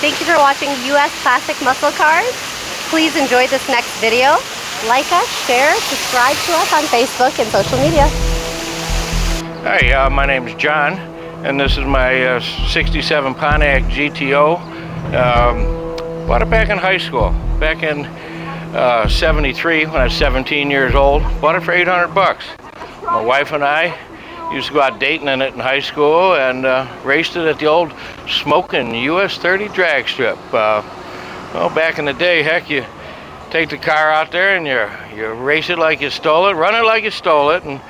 Thank you for watching U.S. Classic Muscle Cars. Please enjoy this next video. Like us, share, subscribe to us on Facebook and social media. Hi, my name is John, and this is my 67 Pontiac GTO. Bought it back in high school, back in 73 when I was 17 years old. Bought it for 800 bucks. My wife and I used to go out dating in it in high school and raced it at the old smoking US 30 drag strip. Well, back in the day, heck, you take the car out there and you race it like you stole it, run it like you stole it, and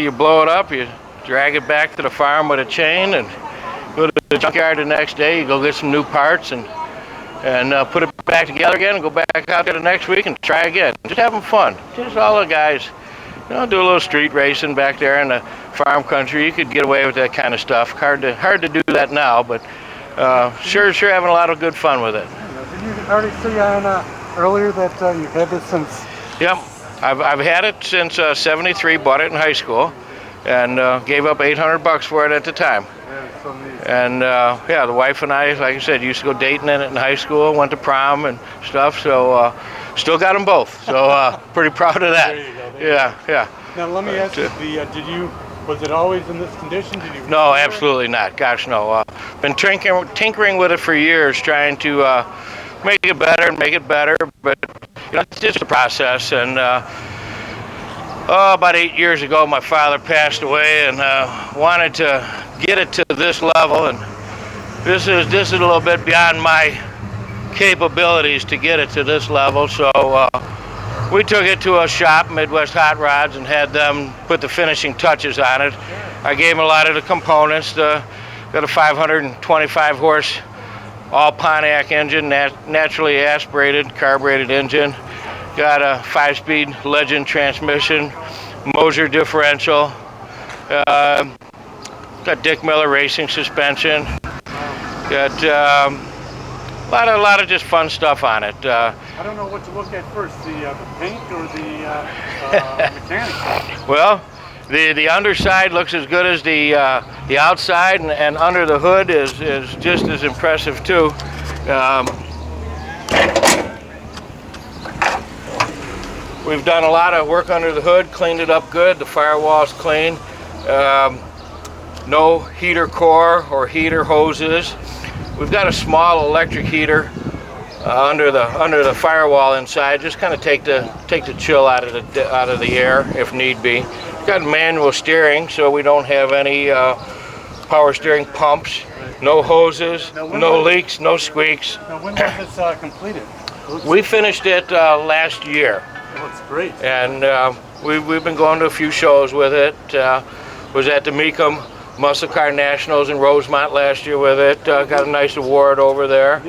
you blow it up, you drag it back to the farm with a chain and go to the junkyard the next day, you go get some new parts and put it back together again and go back out there the next week and try again. Just having fun. Just all the guys, do a little street racing back there in the farm country. You could get away with that kind of stuff. Hard to do that now, but sure having a lot of good fun with it. Did you already see on earlier that you've had this since? Yep, I've had it since 73. Bought it in high school, and gave up 800 bucks for it at the time. Yeah, so neat. And yeah, the wife and I, like I said, used to go dating in it in high school. Went to prom and stuff. So still got them both. So pretty proud of that. There you go. Yeah. Now let me ask you, was it always in this condition? Did you? No, absolutely not. Gosh, no. Been tinkering with it for years, trying to make it better and make it better. But it's just a process. And about 8 years ago, my father passed away, and wanted to get it to this level. And this is a little bit beyond my capabilities to get it to this level. So we took it to a shop, Midwest Hot Rods, and had them put the finishing touches on it. I gave them a lot of the components. Got a 525 horse all Pontiac engine, naturally aspirated, carbureted engine. Got a 5-speed Legend transmission, Moser differential. Got Dick Miller racing suspension. Got a lot of just fun stuff on it. I don't know what to look at first, the paint or the mechanics. Well, the underside looks as good as the outside, and under the hood is just as impressive too. We've done a lot of work under the hood, cleaned it up good. The firewall's clean. No heater core or heater hoses. We've got a small electric heater under the firewall inside. Just kind of take the chill out of the air if need be. We've got manual steering, so we don't have any power steering pumps. No hoses, no leaks, no squeaks. Now when was this completed? We finished it last year. It looks great. And we've been going to a few shows with it. Was at the Mecum Muscle Car Nationals in Rosemont last year with it. Got a nice award over there.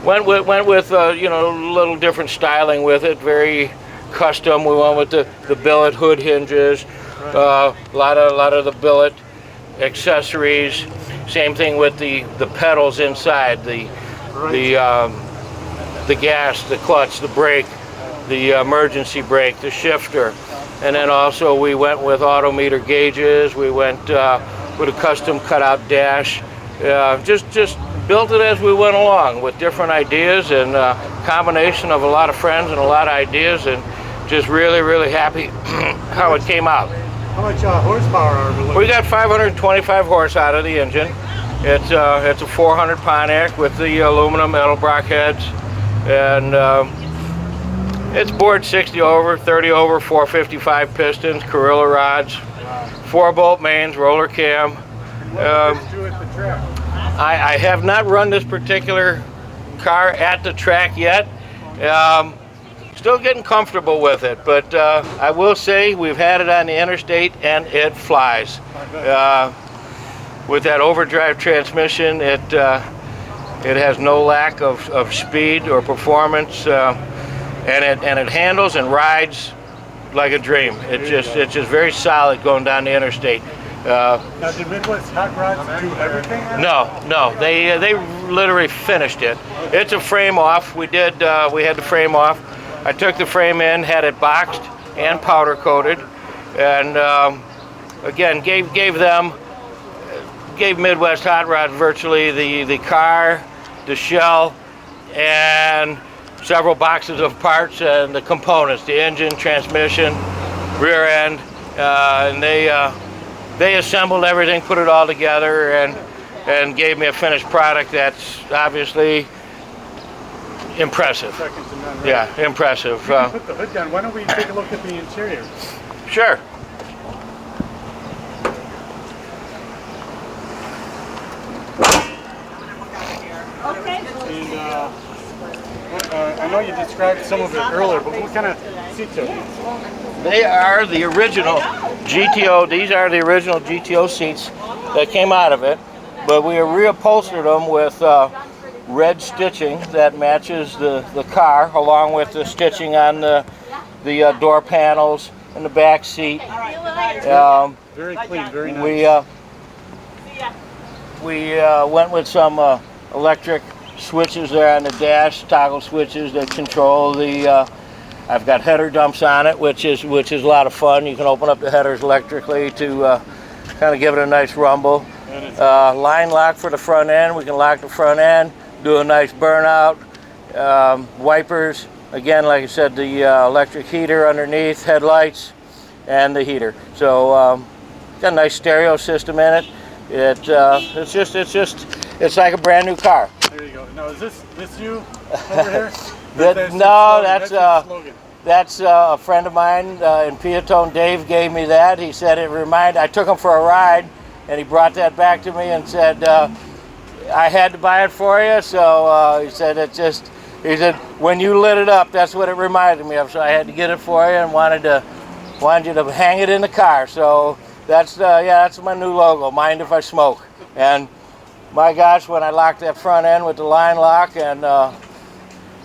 Went with a little different styling with it. Very custom. We went with the billet hood hinges. A lot of the billet accessories. Same thing with the pedals inside. The gas, the clutch, the brake, the emergency brake, the shifter. And then also we went with autometer gauges. We went with a custom cutout dash. Just built it as we went along with different ideas and combination of a lot of friends and a lot of ideas, and just really happy how it came out. How much horsepower are we looking at? We got 525 horse out of the engine. It's a 400 Pontiac with the aluminum Edelbrock heads, and it's bored 60 over, 30 over, 455 pistons, Carilla rods, 4-bolt mains, roller cam. I have not run this particular car at the track yet. Still getting comfortable with it, but I will say we've had it on the interstate and it flies. With that overdrive transmission, it has no lack of speed or performance. And it handles and rides like a dream. It's just very solid going down the interstate. Now, did Midwest Hot Rods do everything? No, they literally finished it. It's a frame off. We had the frame off. I took the frame in, had it boxed and powder coated, and again gave them gave Midwest Hot Rod virtually the car, the shell, and several boxes of parts and the components, the engine, transmission, rear end, and they assembled everything, put it all together, and gave me a finished product that's obviously impressive. Second to none, right? Yeah, impressive. You can put the hood down. Why don't we take a look at the interior? Sure. And I know you described some of it earlier, but what kind of seats are these? They are the original GTO. These are the original GTO seats that came out of it, but we reupholstered them with red stitching that matches the car, along with the stitching on the door panels and the back seat. Very clean, very nice. We went with some electric switches there on the dash, toggle switches that control the. I've got header dumps on it, which is a lot of fun. You can open up the headers electrically to kind of give it a nice rumble. Line lock for the front end. We can lock the front end, do a nice burnout. Wipers, again, like I said, the electric heater underneath, headlights, and the heater. So got a nice stereo system in it. It's like a brand new car. There you go. Now, is this you over here? That's a friend of mine in Piatone. Dave gave me that. He said I took him for a ride, and he brought that back to me and said, I had to buy it for you. So he said when you lit it up, that's what it reminded me of. So I had to get it for you and wanted you to hang it in the car. So that's my new logo. Mind if I smoke? And my gosh, when I lock that front end with the line lock and do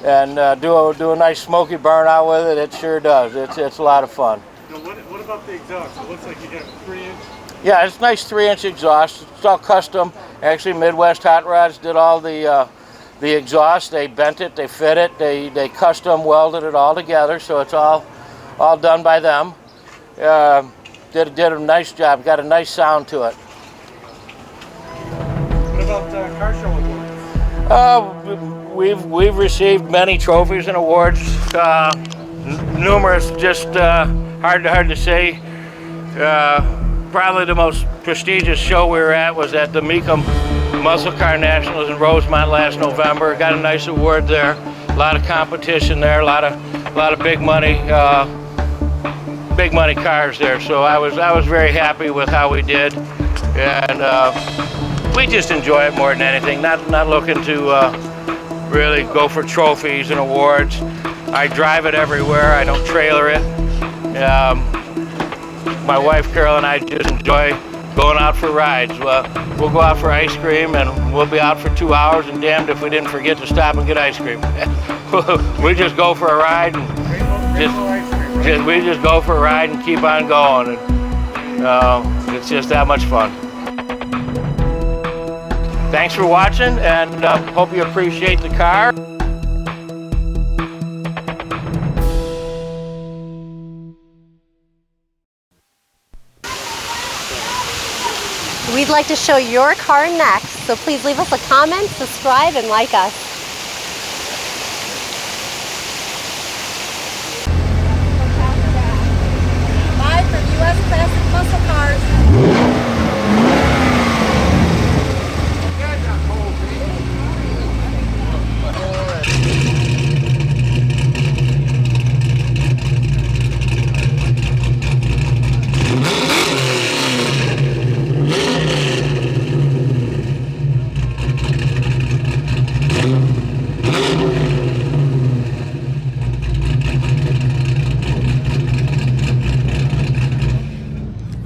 a nice smoky burnout with it, it sure does. It's a lot of fun. Now, what about the exhaust? It looks like you got 3-inch. Yeah, it's nice 3-inch exhaust. It's all custom. Actually, Midwest Hot Rods did all the exhaust. They bent it, they fit it, they custom welded it all together. So it's all done by them. Did a nice job. Got a nice sound to it. What about car show awards? We've received many trophies and awards, numerous. Just hard to say. Probably the most prestigious show we were at was at the Mecum Muscle Car Nationals in Rosemont last November. Got a nice award there. A lot of competition there. A lot of big money cars there. So I was very happy with how we did, and we just enjoy it more than anything. Not looking to really go for trophies and awards. I drive it everywhere. I don't trailer it. My wife Carol and I just enjoy going out for rides. We'll go out for ice cream and we'll be out for 2 hours, and damned if we didn't forget to stop and get ice cream. We just go for a ride and we just go for a ride and keep on going. And, it's just that much fun. Thanks for watching, and hope you appreciate the car. We'd like to show your car next, so please leave us a comment, subscribe, and like us. Live from U.S. Classic Muscle Cars.